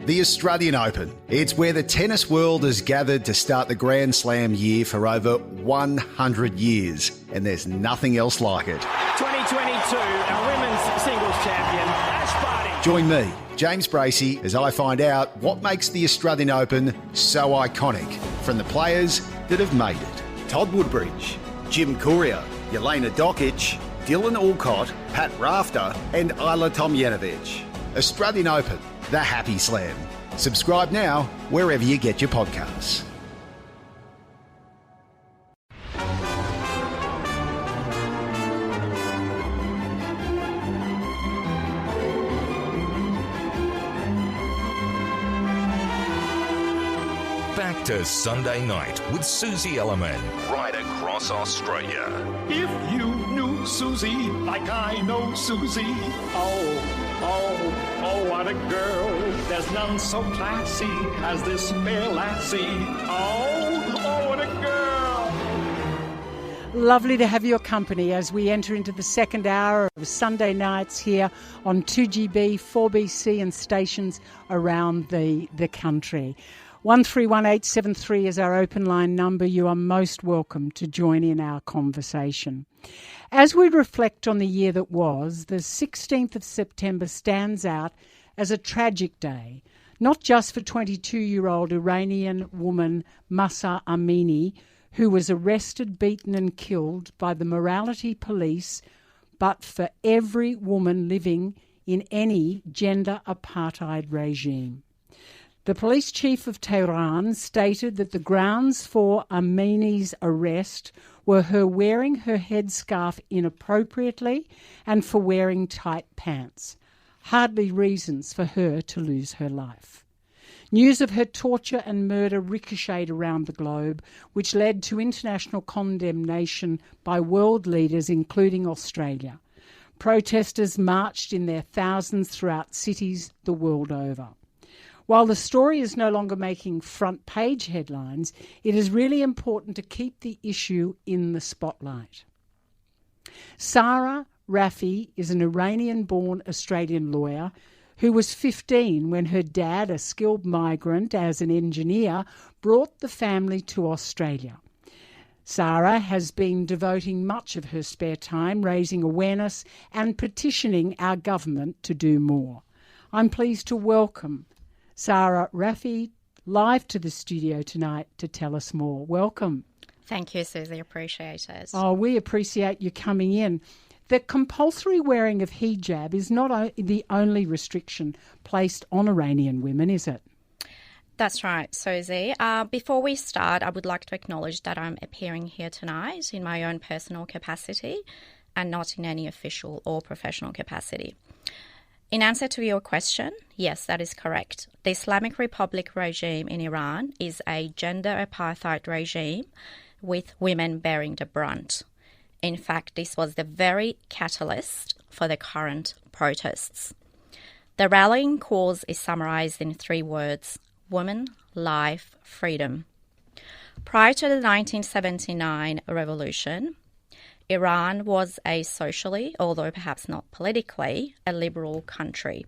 The Australian Open. It's where the tennis world has gathered to start the Grand Slam year for over 100 years, and there's nothing else like it. 2022, our women's singles champion, Ash Barty. Join me, James Bracey, as I find out what makes the Australian Open so iconic from the players that have made it. Todd Woodbridge, Jim Courier, Jelena Dokic, Dylan Alcott, Pat Rafter and Isla Tomljanovic. Australian Open, the Happy Slam. Subscribe now wherever you get your podcasts. Back to Sunday Night with Susie Elelman, right across Australia. If you knew Susie like I know Susie, oh, what a girl. There's none so classy as this fair lassie. Oh, what a girl. Lovely to have your company as we enter into the second hour of Sunday nights here on 2GB, 4BC and stations around the country. 131873 is our open line number. You are most welcome to join in our conversation. As we reflect on the year that was, the 16th of September stands out as a tragic day, not just for 22-year-old Iranian woman Mahsa Amini, who was arrested, beaten and killed by the morality police, but for every woman living in any gender apartheid regime. The police chief of Tehran stated that the grounds for Amini's arrest were her wearing her headscarf inappropriately and for wearing tight pants. Hardly reasons for her to lose her life. News of her torture and murder ricocheted around the globe, which led to international condemnation by world leaders, including Australia. Protesters marched in their thousands throughout cities the world over. While the story is no longer making front page headlines, it is really important to keep the issue in the spotlight. Sara Rafiee is an Iranian-born Australian lawyer who was 15 when her dad, a skilled migrant as an engineer, brought the family to Australia. Sara has been devoting much of her spare time raising awareness and petitioning our government to do more. I'm pleased to welcome Sara Rafiee live to the studio tonight to tell us more. Welcome. Thank you, Susie. Appreciate it. Oh, we appreciate you coming in. The compulsory wearing of hijab is not the only restriction placed on Iranian women, is it? That's right, Susie. Before we start, I would like to acknowledge that I'm appearing here tonight in my own personal capacity and not in any official or professional capacity. In answer to your question, yes, that is correct. The Islamic Republic Regime in Iran is a gender apartheid regime with women bearing the brunt. In fact, this was the very catalyst for the current protests. The rallying cause is summarized in 3 words: woman, life, freedom. Prior to the 1979 revolution, Iran was a socially, although perhaps not politically, a liberal country.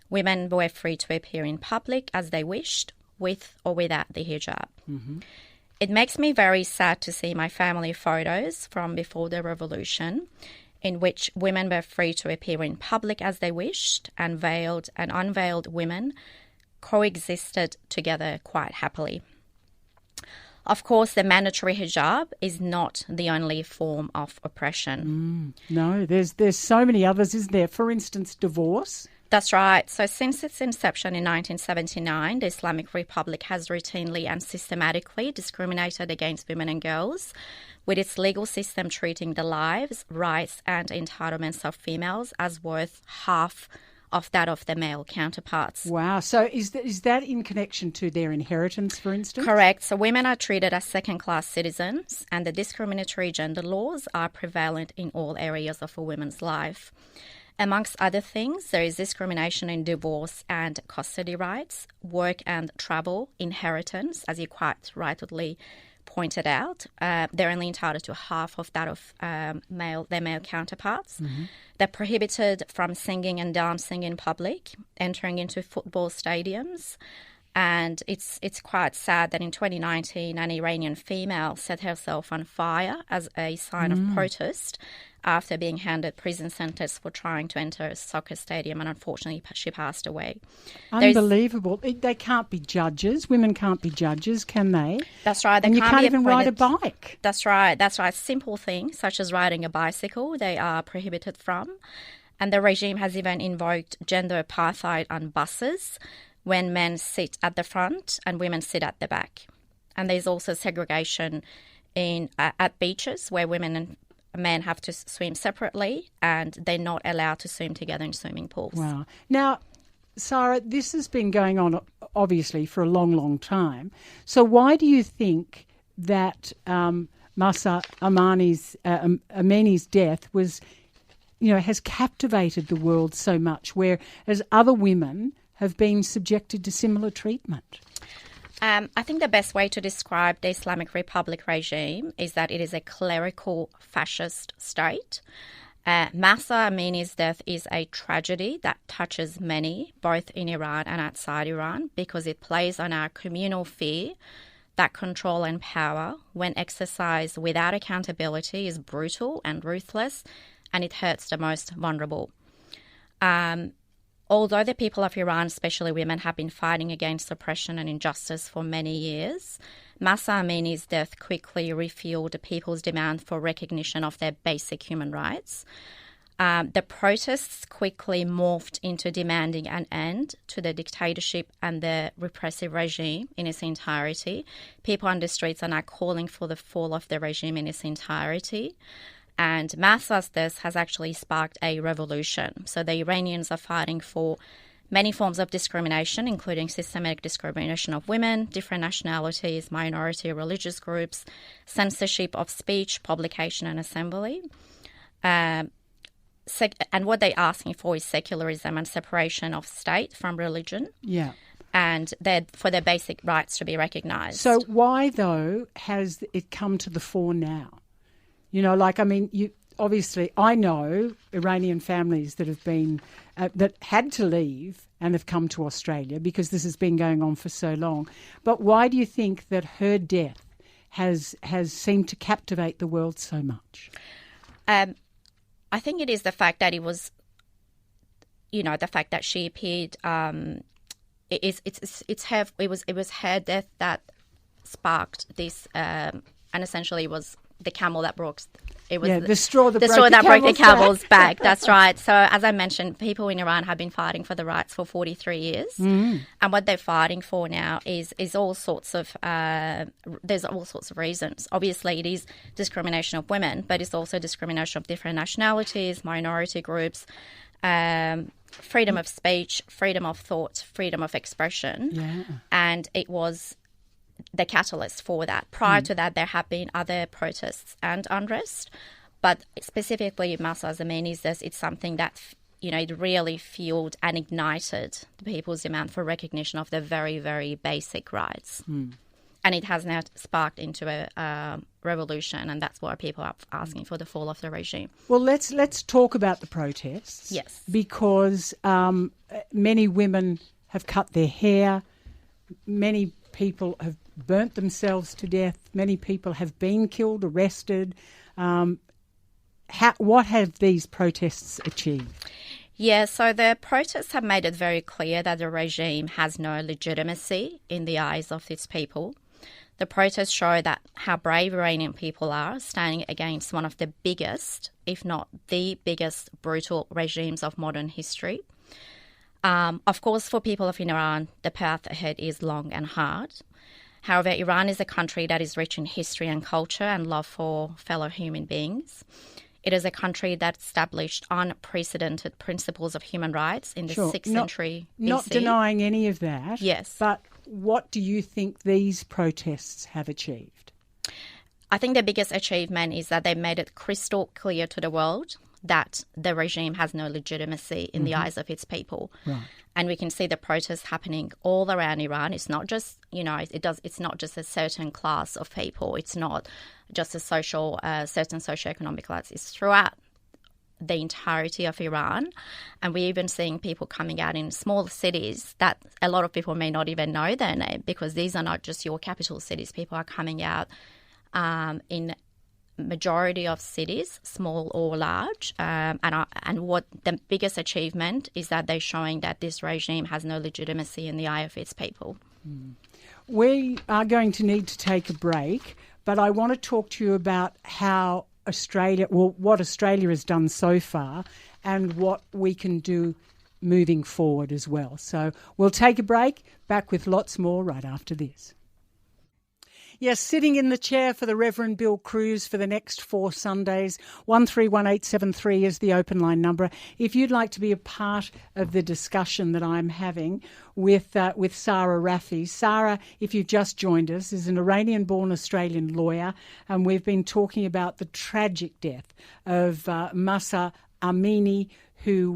Women were free to appear in public as they wished, with or without the hijab. Mm-hmm. It makes me very sad to see my family photos from before the revolution, in which women were free to appear in public as they wished, and veiled and unveiled women coexisted together quite happily. Of course, the mandatory hijab is not the only form of oppression. No, there's so many others, isn't there? For instance, divorce. That's right. So since its inception in 1979, the Islamic Republic has routinely and systematically discriminated against women and girls, with its legal system treating the lives, rights and entitlements of females as worth half of that of their male counterparts. Wow. So is that in connection to their inheritance, for instance? Correct. So women are treated as second-class citizens, and the discriminatory gender laws are prevalent in all areas of a woman's life. Amongst other things, there is discrimination in divorce and custody rights, work and travel, inheritance, as you quite rightly pointed out, they're only entitled to half of that of their male counterparts. Mm-hmm. They're prohibited from singing and dancing in public, entering into football stadiums. And it's quite sad that in 2019, an Iranian female set herself on fire as a sign of protest after being handed prison sentence for trying to enter a soccer stadium, and unfortunately she passed away. Unbelievable. They can't be judges. Women can't be judges, can they? That's right. And you can't even ride a bike. That's right. That's right. Simple things such as riding a bicycle, they are prohibited from. And the regime has even invoked gender apartheid on buses, when men sit at the front and women sit at the back. And there's also segregation at beaches where women and men have to swim separately, and they're not allowed to swim together in swimming pools. Wow. Now, Sara, this has been going on, obviously, for a long, long time. So why do you think that Mahsa Amini's death has captivated the world so much, whereas other women have been subjected to similar treatment? I think the best way to describe the Islamic Republic regime is that it is a clerical fascist state. Mahsa Amini's death is a tragedy that touches many, both in Iran and outside Iran, because it plays on our communal fear that control and power, when exercised without accountability, is brutal and ruthless, and it hurts the most vulnerable. Although the people of Iran, especially women, have been fighting against oppression and injustice for many years, Mahsa Amini's death quickly refueled the people's demand for recognition of their basic human rights. The protests quickly morphed into demanding an end to the dictatorship and the repressive regime in its entirety. People on the streets are now calling for the fall of the regime in its entirety. And Mahsa's death has actually sparked a revolution. So the Iranians are fighting for many forms of discrimination, including systematic discrimination of women, different nationalities, minority religious groups, censorship of speech, publication and assembly. And what they're asking for is secularism and separation of state from religion. Yeah. And for their basic rights to be recognised. So why, though, has it come to the fore now? Obviously, I know Iranian families that have been, that had to leave and have come to Australia because this has been going on for so long. But why do you think that her death has seemed to captivate the world so much? I think it is the fact that it was, the fact that she appeared. It was her death that sparked this, and essentially it was the camel that broke. It was the straw that broke the camel's back. That's right. So, as I mentioned, people in Iran have been fighting for the rights for 43 years, and what they're fighting for now is all sorts of. There's all sorts of reasons. Obviously, it is discrimination of women, but it's also discrimination of different nationalities, minority groups, freedom of speech, freedom of thought, freedom of expression, and it was the catalyst for that. Prior to that, there have been other protests and unrest, but specifically Mahsa Amini's death, it's something that, it really fueled and ignited the people's demand for recognition of their very, very basic rights. And it has now sparked into a revolution, and that's why people are asking for the fall of the regime. Well, let's talk about the protests. Yes. Because many women have cut their hair, many people have burnt themselves to death. Many people have been killed, arrested. What have these protests achieved? Yeah, so the protests have made it very clear that the regime has no legitimacy in the eyes of its people. The protests show that how brave Iranian people are standing against one of the biggest, if not the biggest, brutal regimes of modern history. Of course, for people of Iran, the path ahead is long and hard. However, Iran is a country that is rich in history and culture and love for fellow human beings. It is a country that established unprecedented principles of human rights in the 6th century BC. Not denying any of that. Yes. But what do you think these protests have achieved? I think the biggest achievement is that they made it crystal clear to the world that the regime has no legitimacy in the eyes of its people. Right. And we can see the protests happening all around Iran. It's not just, it's not just a certain class of people. It's not just a certain socioeconomic class. It's throughout the entirety of Iran. And we're even seeing people coming out in small cities that a lot of people may not even know their name, because these are not just your capital cities. People are coming out in majority of cities, small or large, and what the biggest achievement is that they're showing that this regime has no legitimacy in the eye of its people. We are going to need to take a break, but I want to talk to you about how what Australia has done so far and what we can do moving forward as well. So we'll take a break, back with lots more right after this. Yes, sitting in the chair for the Reverend Bill Cruz for the next 4 Sundays. 131873 is the open line number. If you'd like to be a part of the discussion that I'm having with Sara Rafiee. Sara, if you've just joined us, is an Iranian-born Australian lawyer, and we've been talking about the tragic death of Mahsa Amini, who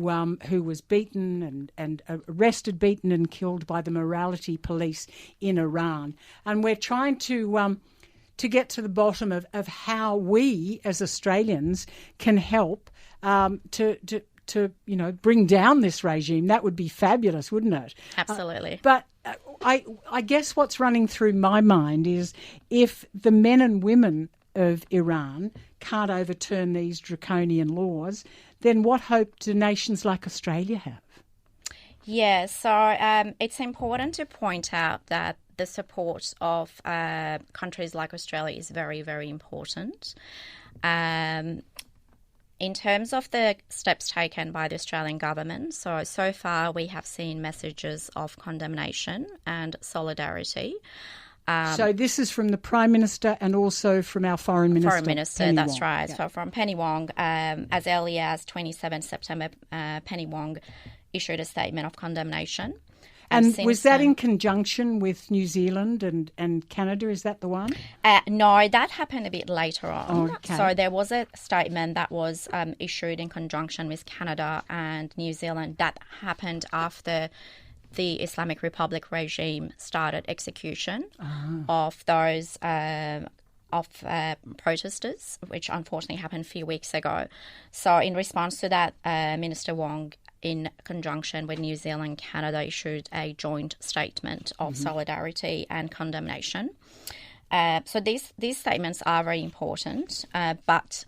was beaten and arrested, beaten and killed by the morality police in Iran. And we're trying to get to the bottom of how we as Australians can help to bring down this regime. That would be fabulous, wouldn't it? Absolutely. But I guess what's running through my mind is, if the men and women of Iran can't overturn these draconian laws, then what hope do nations like Australia have? Yeah, so it's important to point out that the support of countries like Australia is very, very important. In terms of the steps taken by the Australian government, so far we have seen messages of condemnation and solidarity. So this is from the Prime Minister and also from our Foreign Minister. Foreign Minister, Penny that's Wong. right. Yeah. So from Penny Wong, as early as 27 September, Penny Wong issued a statement of condemnation. And was that in conjunction with New Zealand and Canada? Is that the one? No, that happened a bit later on. Okay. So there was a statement that was issued in conjunction with Canada and New Zealand that happened after the Islamic Republic regime started execution of those protesters, which unfortunately happened a few weeks ago. So in response to that, Minister Wong, in conjunction with New Zealand and Canada, issued a joint statement of solidarity and condemnation. So these statements are very important, but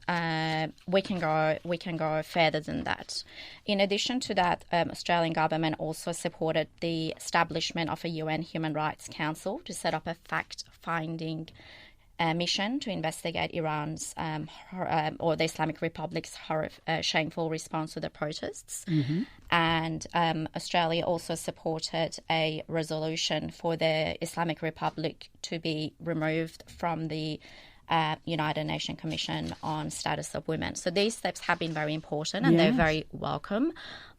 we can go further than that. In addition to that, Australian government also supported the establishment of a UN Human Rights Council to set up a fact-finding mission to investigate Iran's or the Islamic Republic's shameful response to the protests. And Australia also supported a resolution for the Islamic Republic to be removed from the United Nations Commission on Status of Women. So these steps have been very important, and they're very welcome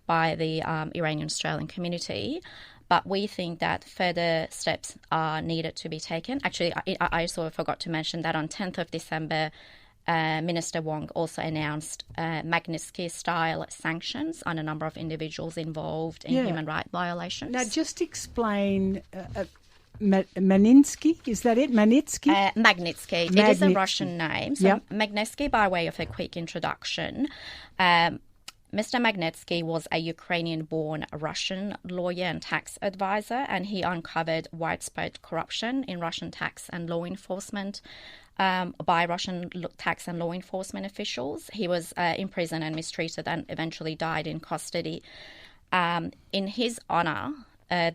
by the Iranian-Australian community. But we think that further steps are needed to be taken. Actually, I also forgot to mention that on 10th of December, Minister Wong also announced Magnitsky-style sanctions on a number of individuals involved in human rights violations. Now, just explain Magnitsky, is that it? Magnitsky? Magnitsky. It is a Russian name. So Magnitsky, by way of a quick introduction, Mr. Magnitsky was a Ukrainian-born Russian lawyer and tax advisor, and he uncovered widespread corruption in Russian tax and law enforcement by Russian tax and law enforcement officials. He was imprisoned and mistreated and eventually died in custody. In his honour,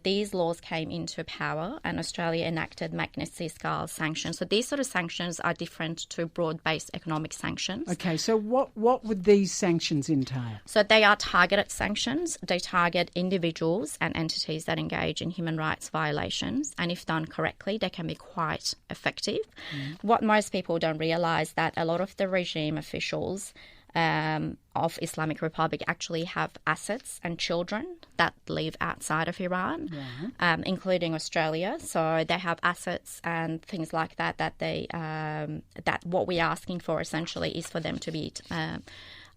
these laws came into power, and Australia enacted Magnitsky-style sanctions. So these sort of sanctions are different to broad-based economic sanctions. Okay, so what would these sanctions entail? So they are targeted sanctions. They target individuals and entities that engage in human rights violations, and if done correctly, they can be quite effective. What most people don't realise, that a lot of the regime officials of Islamic Republic actually have assets and children that live outside of Iran, including Australia. So they have assets and things like that. That what we're asking for essentially is for them to be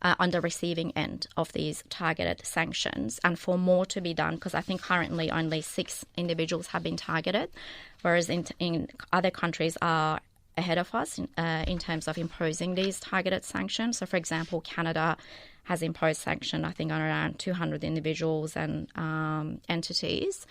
on the receiving end of these targeted sanctions, and for more to be done, because I think currently only 6 individuals have been targeted, whereas in other countries are ahead of us in terms of imposing these targeted sanctions. So, for example, Canada has imposed sanction, I think, on around 200 individuals and entities.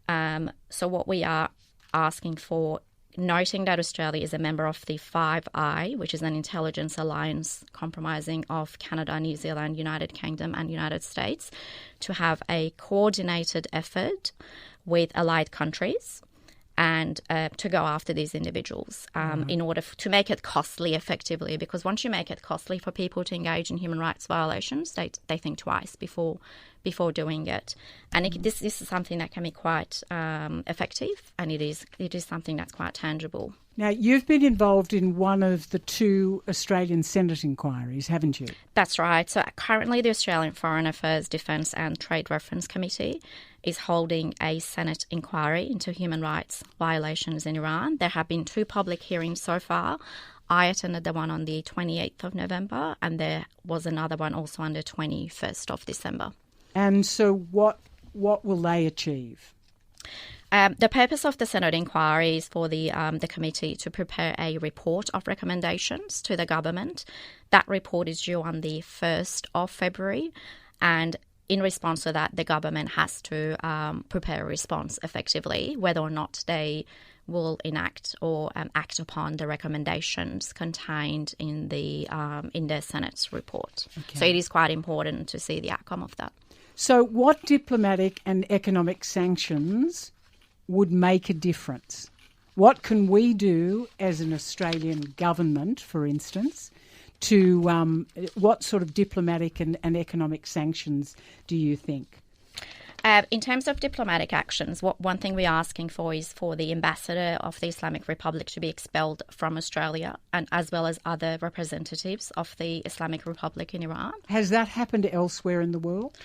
So what we are asking for, noting that Australia is a member of the Five Eyes, which is an intelligence alliance comprising of Canada, New Zealand, United Kingdom and United States, to have a coordinated effort with allied countries and to go after these individuals in order to make it costly effectively, because once you make it costly for people to engage in human rights violations, they think twice before doing it. And this is something that can be quite effective, and it is something that's quite tangible. Now, you've been involved in one of the 2 Australian Senate inquiries, haven't you? That's right. So currently the Australian Foreign Affairs, Defence and Trade Reference Committee is holding a Senate inquiry into human rights violations in Iran. There have been 2 public hearings so far. I attended the one on the 28th of November, and there was another one also on the 21st of December. And so what will they achieve? The purpose of the Senate inquiry is for the committee to prepare a report of recommendations to the government. That report is due on the 1st of February, and in response to that, the government has to prepare a response effectively, whether or not they will enact or act upon the recommendations contained in the Senate's report. Okay. So it is quite important to see the outcome of that. So what diplomatic and economic sanctions would make a difference? What can we do as an Australian government, for instance, to what sort of diplomatic and economic sanctions do you think? In terms of diplomatic actions, one thing we're asking for is for the ambassador of the Islamic Republic to be expelled from Australia, and as well as other representatives of the Islamic Republic in Iran. Has that happened elsewhere in the world?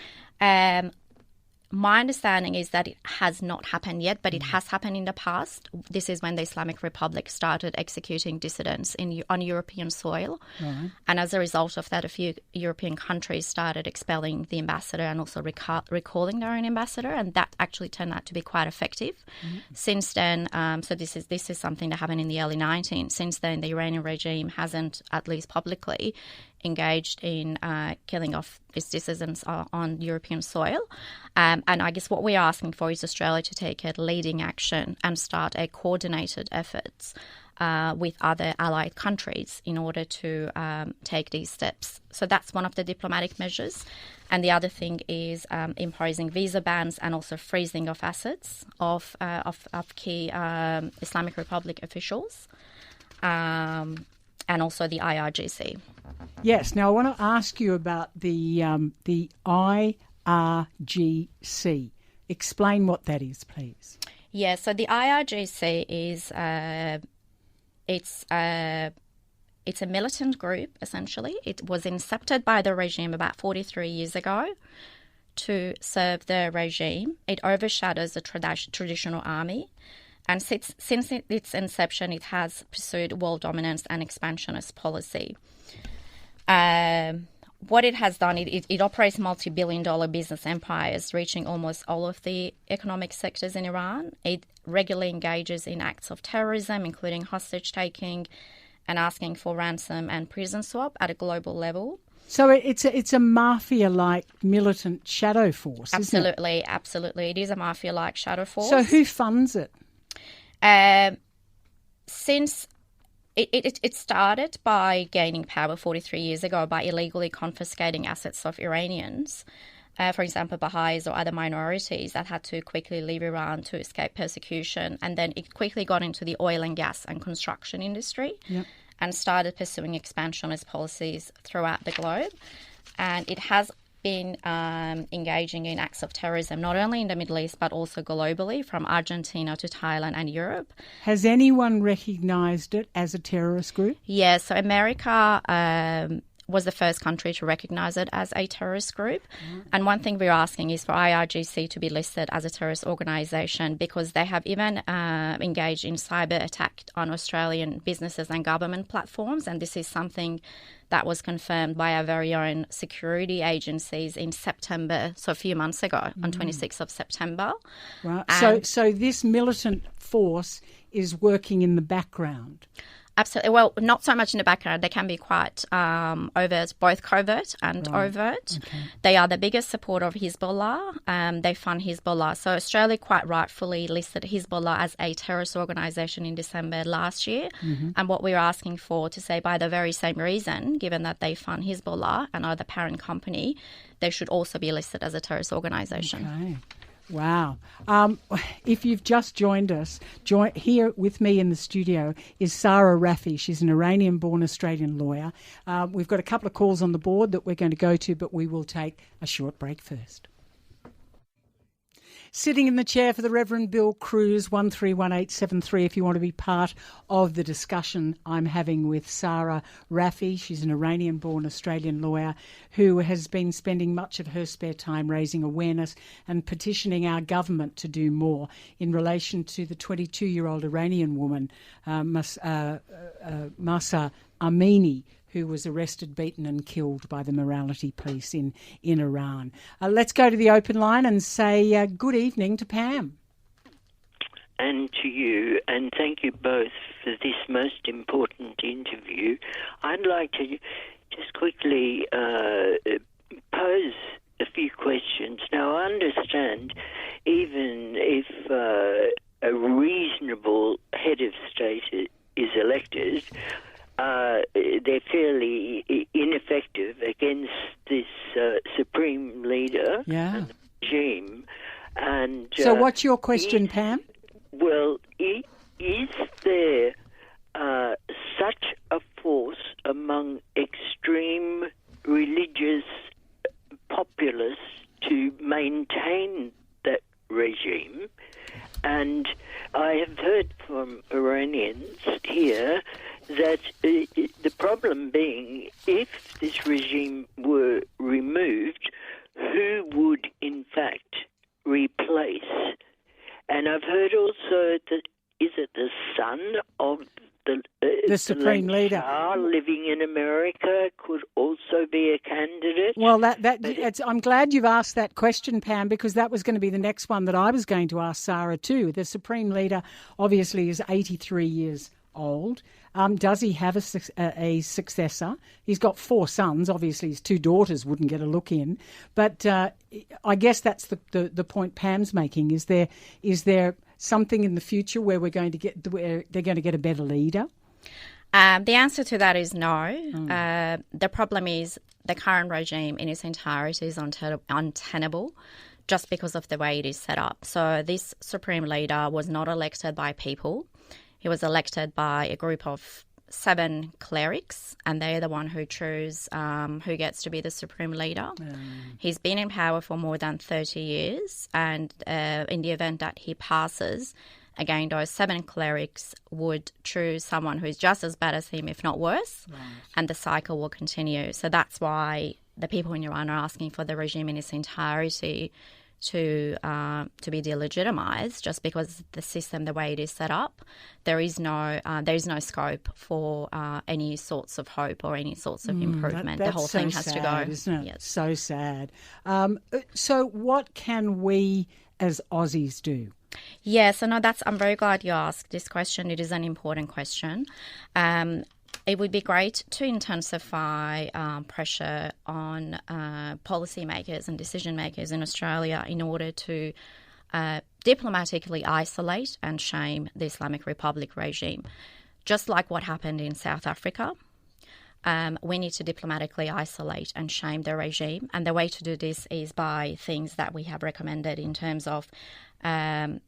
My understanding is that it has not happened yet, but it has happened in the past. This is when the Islamic Republic started executing dissidents on European soil. Right. And as a result of that, a few European countries started expelling the ambassador and also recalling their own ambassador, and that actually turned out to be quite effective. Mm-hmm. Since then, so this is something that happened in the early 1990s. Since then, the Iranian regime hasn't, at least publicly, engaged in killing off its dissidents on European soil. And I guess what we're asking for is Australia to take a leading action and start a coordinated efforts with other allied countries in order to take these steps. So that's one of the diplomatic measures. And the other thing is imposing visa bans and also freezing of assets of key Islamic Republic officials, and also the IRGC. Yes. Now, I want to ask you about the IRGC. Explain what that is, please. Yeah. So the IRGC is it's a militant group, essentially. It was incepted by the regime about 43 years ago to serve the regime. It overshadows the traditional army. And since its inception, it has pursued world dominance and expansionist policy. What it has done, it operates multi-billion-dollar business empires, reaching almost all of the economic sectors in Iran. It regularly engages in acts of terrorism, including hostage-taking and asking for ransom and prison swap at a global level. So it's a mafia-like militant shadow force, absolutely, isn't it? Absolutely. It is a mafia-like shadow force. So who funds it? Since it started by gaining power 43 years ago by illegally confiscating assets of Iranians, for example, Baha'is or other minorities that had to quickly leave Iran to escape persecution. And then it quickly got into the oil and gas and construction industry. Yep. And started pursuing expansionist policies throughout the globe. And it has been engaging in acts of terrorism, not only in the Middle East, but also globally, from Argentina to Thailand and Europe. Has anyone recognised it as a terrorist group? Yeah, so America was the first country to recognise it as a terrorist group. And one thing we're asking is for IRGC to be listed as a terrorist organisation, because they have even engaged in cyber attack on Australian businesses and government platforms. And this is something that was confirmed by our very own security agencies in September, so a few months ago, on 26th of September. Right. So this militant force is working in the background. Absolutely. Well, not so much in the background. They can be quite overt, both covert and overt. Okay. They are the biggest supporter of Hezbollah. They fund Hezbollah. So Australia quite rightfully listed Hezbollah as a terrorist organisation in December last year. Mm-hmm. And what we're asking for to say, by the very same reason, given that they fund Hezbollah and are the parent company, they should also be listed as a terrorist organisation. Okay. Wow. If you've just joined us, here with me in the studio is Sara Rafiee. She's an Iranian-born Australian lawyer. We've got a couple of calls on the board that we're going to go to, but we will take a short break first. Sitting in the chair for the Reverend Bill Cruz, 131873, if you want to be part of the discussion I'm having with Sara Rafiee. She's an Iranian-born Australian lawyer who has been spending much of her spare time raising awareness and petitioning our government to do more in relation to the 22-year-old Iranian woman, Mahsa Amini, who was arrested, beaten and killed by the morality police in Iran. Let's go to the open line and say good evening to Pam. And to you, and thank you both for this most important interview. I'd like to just quickly pose a few questions. Now, I understand even if a reasonable head of state is elected, they're fairly ineffective against this supreme leader and the regime. And so what's your question, Pam? Well, is there such a force among extreme religious populists to maintain that regime? And I have heard from Iranians here that the problem being, if this regime were removed, who would in fact replace? And I've heard also that, is it the son of the supreme leader living in America could also be a candidate? Well, I'm glad you've asked that question, Pam, because that was going to be the next one that I was going to ask Sara too. The supreme leader obviously is 83 years old. Does he have a successor? He's got 4 sons. Obviously, his 2 daughters wouldn't get a look in. But I guess that's the point Pam's making. Is there something in the future where they're going to get a better leader? The answer to that is no. The problem is the current regime in its entirety is untenable, just because of the way it is set up. So this supreme leader was not elected by people. He was elected by a group of 7 clerics, and they're the one who choose who gets to be the supreme leader. He's been in power for more than 30 years, and in the event that he passes, again, those 7 clerics would choose someone who's just as bad as him, if not worse, and the cycle will continue. So that's why the people in Iran are asking for the regime in its entirety to be delegitimised, just because the system, the way it is set up, there is no scope for any sorts of hope or any sorts of improvement. The whole thing has to go. Isn't it? Yes. So sad. So what can we as Aussies do? Yes, I'm very glad you asked this question. It is an important question. It would be great to intensify pressure on policymakers and decision makers in Australia in order to diplomatically isolate and shame the Islamic Republic regime. Just like what happened in South Africa, we need to diplomatically isolate and shame the regime. And the way to do this is by things that we have recommended in terms of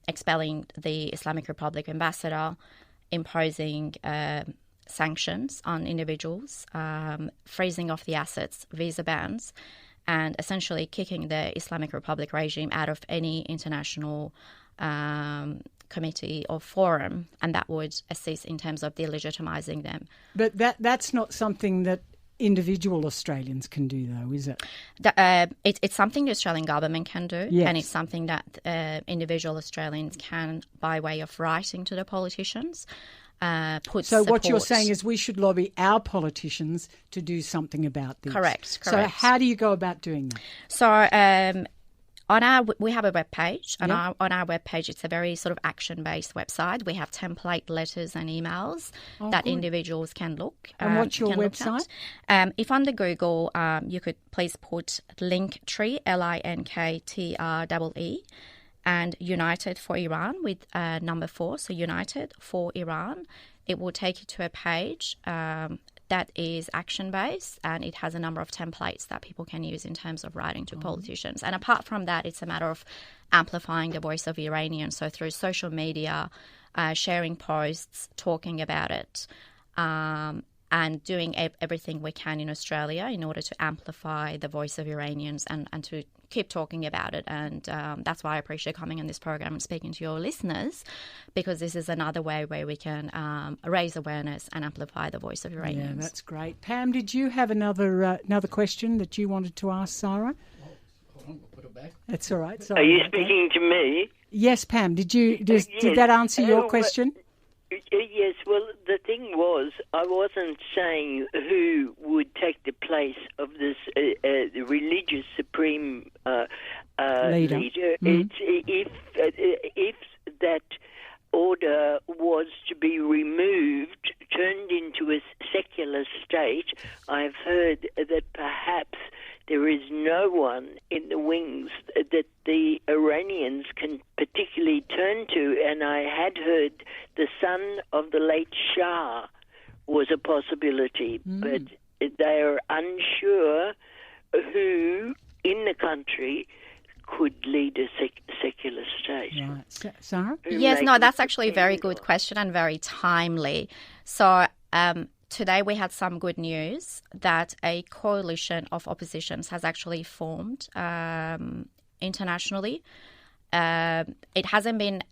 expelling the Islamic Republic ambassador, imposing sanctions on individuals, freezing off the assets, visa bans, and essentially kicking the Islamic Republic regime out of any international committee or forum, and that would assist in terms of delegitimizing them. But that's not something that individual Australians can do, though, is it? It's something the Australian government can do, Yes. and it's something that individual Australians can, by way of writing to the politicians, put So what you're support. saying is we should lobby our politicians to do something about this. Correct. So how do you go about doing that? So we have a web page, and on our web page, it's a very sort of action-based website. We have template letters and emails that good. individuals can look. And what's your can look website? at. If under Google, you could please put Linktree, LINKTREE, and United for Iran with number 4, so United for Iran. It will take you to a page that is action-based, and it has a number of templates that people can use in terms of writing to politicians. And apart from that, it's a matter of amplifying the voice of Iranians, so through social media, sharing posts, talking about it, and doing everything we can in Australia in order to amplify the voice of Iranians and to keep talking about it. And that's why I appreciate coming on this program and speaking to your listeners, because this is another way where we can raise awareness and amplify the voice of Iranians. Yeah, that's great. Pam, did you have another question that you wanted to ask Sara? Hold on, we'll put it back. That's all right. Are Sorry you about that. speaking to me? Yes, Pam. Did Yes. that answer your Oh, question? Yes, well, the thing was, I wasn't saying who would take the place of this the religious supreme leader. If that order was to be removed, turned into a secular state, I've heard that perhaps there is no one in the wings that the Iranians can particularly turn to, and I had heard the son of the late Shah was a possibility, but they are unsure who in the country could lead a secular state. Right. Sara? Yes, no, that's actually a very good question and very timely. So today we had some good news that a coalition of oppositions has actually formed internationally. It hasn't been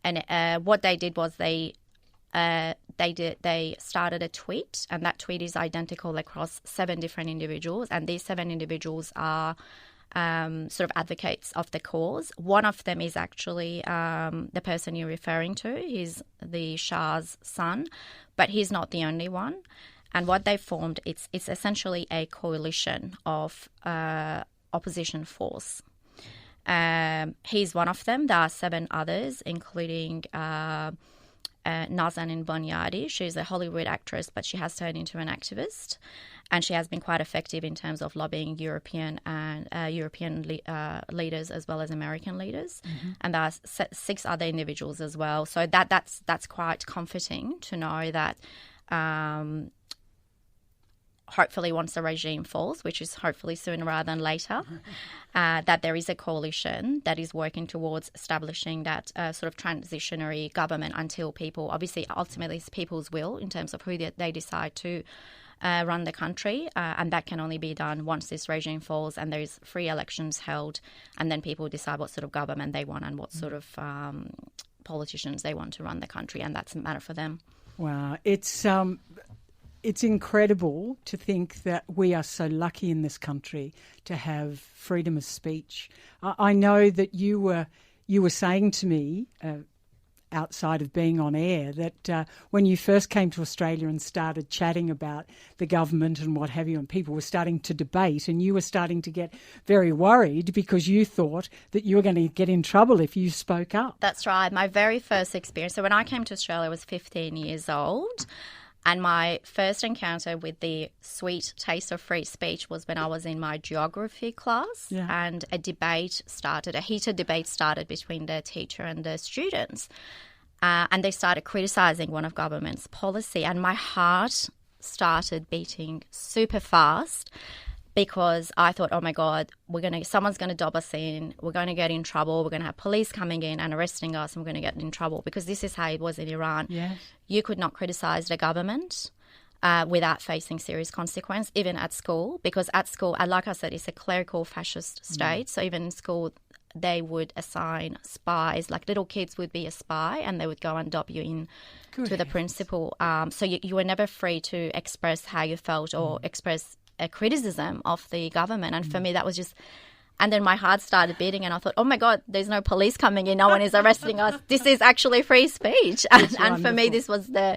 what they did was they started a tweet, and that tweet is identical across 7 different individuals, and these 7 individuals are sort of advocates of the cause. One of them is actually the person you're referring to. He's the Shah's son, but he's not the only one. And what they formed, it's essentially a coalition of opposition force. He's one of them. There are 7 others, including Nazanin Bonyadi. She's a Hollywood actress, but she has turned into an activist, and she has been quite effective in terms of lobbying European leaders as well as American leaders. And there are 6 other individuals as well. So that's quite comforting to know that hopefully once the regime falls, which is hopefully sooner rather than later, that there is a coalition that is working towards establishing that sort of transitionary government until people, obviously ultimately it's people's will in terms of who they decide to run the country, and that can only be done once this regime falls and there's free elections held, and then people decide what sort of government they want and what sort of politicians they want to run the country, and that's a matter for them. Wow. It's incredible to think that we are so lucky in this country to have freedom of speech. I know that you were saying to me outside of being on air that when you first came to Australia and started chatting about the government and what have you, and people were starting to debate, and you were starting to get very worried because you thought that you were going to get in trouble if you spoke up. That's right. My very first experience. So when I came to Australia, I was 15 years old. And my first encounter with the sweet taste of free speech was when I was in my geography class, and a heated debate started between the teacher and the students. And they started criticising one of government's policy, and my heart started beating super fast because I thought, oh my God, someone's going to dob us in, we're going to get in trouble, we're going to have police coming in and arresting us, and we're going to get in trouble, because this is how it was in Iran. Yes. You could not criticise the government without facing serious consequence, even at school, because at school, like I said, it's a clerical fascist state, so even in school they would assign spies, like little kids would be a spy, and they would go and dob you in to the principal. So you were never free to express how you felt or express a criticism of the government. And for me, that was just... And then my heart started beating and I thought, oh, my God, there's no police coming in. No one is arresting us. This is actually free speech. And for me, this was the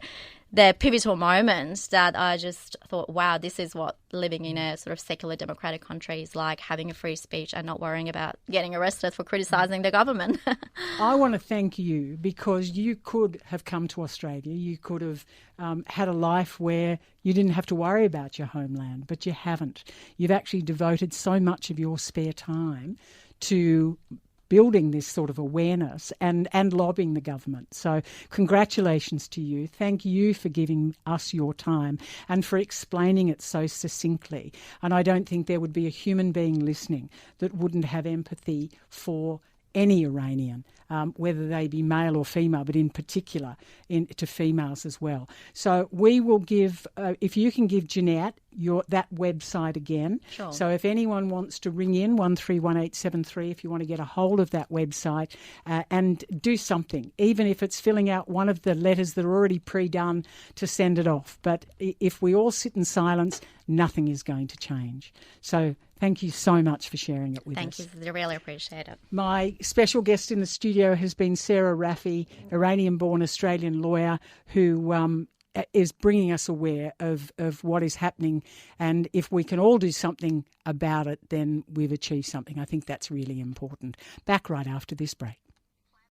pivotal moment that I just thought, wow, this is what living in a sort of secular democratic country is like, having a free speech and not worrying about getting arrested for criticising the government. I want to thank you because you could have come to Australia. You could have had a life where you didn't have to worry about your homeland, but you haven't. You've actually devoted so much of your spare time to building this sort of awareness and lobbying the government. So congratulations to you. Thank you for giving us your time and for explaining it so succinctly. And I don't think there would be a human being listening that wouldn't have empathy for any Iranian, whether they be male or female, but in particular to females as well. So we will give, if you can give Jeanette that website again. Sure. So if anyone wants to ring in, 131873, if you want to get a hold of that website and do something, even if it's filling out one of the letters that are already pre-done to send it off. But if we all sit in silence, nothing is going to change. So thank you so much for sharing it with us. Thank you. I really appreciate it. My special guest in the studio has been Sara Rafiee, Iranian-born Australian lawyer who is bringing us aware of what is happening. And if we can all do something about it, then we've achieved something. I think that's really important. Back right after this break.